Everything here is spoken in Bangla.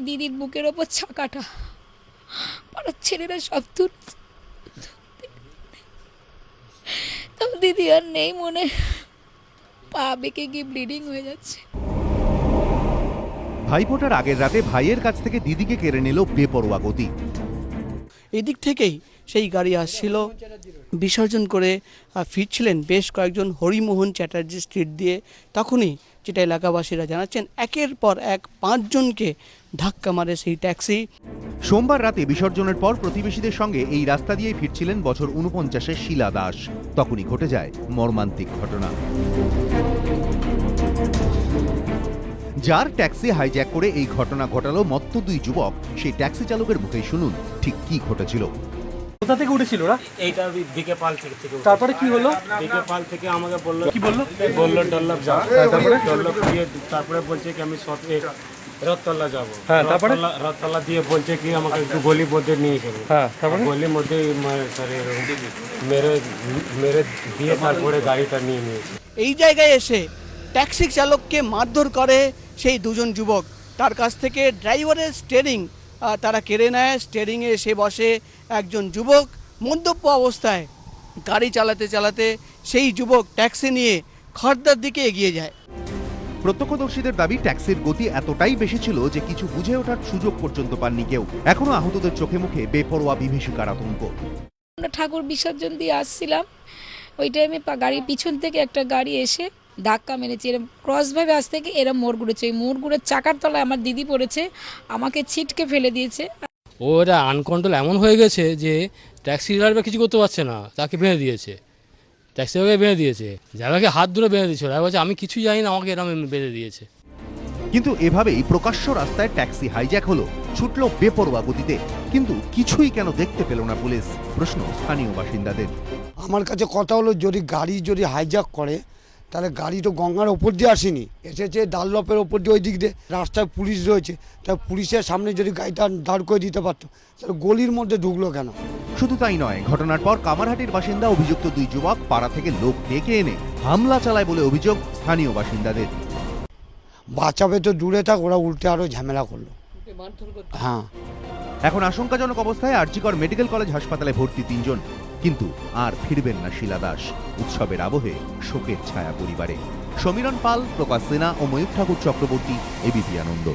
দিদির বুকের ওপর ছাকাটা, পাড়ার ছেলেরা সব দূর। তো দিদি আর নেই মনে, পা বেঁকে গিয়ে ব্লিডিং হয়ে যাচ্ছে। ভাইফোঁটার আগের রাতে ভাইয়ের কাছ থেকে দিদিকে কেড়ে নিল বেপরোয়া গতি। এদিক থেকেই সেই গাড়ি আসছিল, বিসর্জন করে ফিরছিলেন বেশ কয়েকজন হরিমোহন চ্যাটার্জি স্ট্রিট দিয়ে। তখনই যেটা এলাকাবাসীরা জানাচ্ছেন, একের পর এক 5 জনকে ধাক্কা মারে সেই ট্যাক্সি। সোমবার রাতে বিসর্জনের পর প্রতিবেশীদের সঙ্গে এই রাস্তা দিয়েই ফিরছিলেন বছর 49-এর শিলা দাস। তখনই ঘটে যায় মর্মান্তিক ঘটনা। যার ট্যাক্সি হাইজ্যাক করে এই ঘটনা ঘটালো মত্ত 2 যুবক, সেই ট্যাক্সি চালকের মুখেই শুনুন ঠিক কি ঘটেছিল। কোথা থেকে উঠেছিল ওরা? এইটা দিকে পাল থেকে তারপরে কি হলো? দিকে পাল থেকে আমাকে বললো, কি বললো? বললো ডল্লভ যাও। তারপরে ডল্লভ দিয়ে তারপরে বলছে কি আমি রথতলা যাবো। হ্যাঁ, তারপরে? রথতলা দিয়ে বলছে কি আমাকে একটু গলির মধ্যে নিয়ে চলো। হ্যাঁ, তারপরে? গলির মধ্যে মেরে মেরে দিয়ে তারপরে গাড়িটা নিয়ে নিয়েছে। এই জায়গায় এসে ট্যাক্সি চালককে মারধর করে সেই 2 জন যুবক। তার কাছ থেকে ড্রাইভারের স্টিয়ারিং তারা কেড়ে নেয়। স্টিয়ারিংয়ে এসে বসে একজন যুবক মদ্যপ অবস্থায়। গাড়ি চালাতে চালাতে সেই যুবক ট্যাক্সি নিয়ে খড়দার দিকে এগিয়ে যায়। প্রত্যক্ষদর্শীদের দাবি ট্যাক্সির গতি এতটাই বেশি ছিল যে কিছু বুঝে ওঠার সুযোগ পর্যন্ত পাননি কেউ। এখনো আহতদের চোখে মুখে বেপরোয়া বিভীষিকার আতঙ্ক। আমরা ঠাকুর বিসর্জন দিয়ে আসছিলাম, ওই টাইমে গাড়ির পিছন থেকে একটা গাড়ি এসে ধাক্কা মেরেছে। এরম ক্রসভাবে আসতে থেকে এরম মোড় ঘুরেছে, ওই মোড় ঘুরে চাকার তলায় আমার দিদি পড়েছে, আমাকে ছিটকে ফেলে দিয়েছে। ও এটা আনকন্ট্রোল এমন হয়ে গেছে যে ট্যাক্সি ড্রাইভার কিছু করতে পারছে না, তাকে বেঁধে দিয়েছে, ট্যাক্সি ড্রাইভারকে বেঁধে দিয়েছে, ড্রাইভারকে হাত ধরে বেঁধে দিয়েছে। ড্রাইভার বলছে আমি কিছুই জানি না, আমাকে এরকম বেঁধে দিয়েছে। কিন্তু এভাবেই প্রকাশ্য রাস্তায় ট্যাক্সি হাইজ্যাক হলো, ছুটল বেপরোয়া গতিতে। কিন্তু কিছুই কেন দেখতে পেল না পুলিশ? প্রশ্ন স্থানীয় বাসিন্দাদের। আমার কাছে কথা হলো, গাড়ি যদি হাইজ্যাক করে তাহলে গাড়ি তো গঙ্গার ওপর দিয়ে আসেনি, এসেছে ডানলপের ওপর দিয়ে, ওই দিক দিয়ে রাস্তায় পুলিশ রয়েছে, তাই পুলিশের সামনে যদি গাড়িটা দাঁড় করে দিতে পারতো, তাহলে গলির মধ্যে ঢুকলো কেন? শুধু তাই নয়, ঘটনার পর কামারহাটির বাসিন্দা অভিযুক্ত 2 যুবক পাড়া থেকে লোক ডেকে এনে হামলা চালায় বলে অভিযোগ স্থানীয় বাসিন্দাদের। বাঁচাবে তো দূরে থাক, ওরা উল্টে আরো ঝামেলা করলো। হ্যাঁ, এখন আশঙ্কাজনক অবস্থায় আরজিকর মেডিকেল কলেজ হাসপাতালে ভর্তি 3 জন। কিন্তু আর ফিরবেন না শিলা দাস। উৎসবের আবহে শোকের ছায়া পরিবারে। সমীরণ পাল, প্রকাশ সিনহা ও ময়ূর ঠাকুর চক্রবর্তী, এবিপি আনন্দ।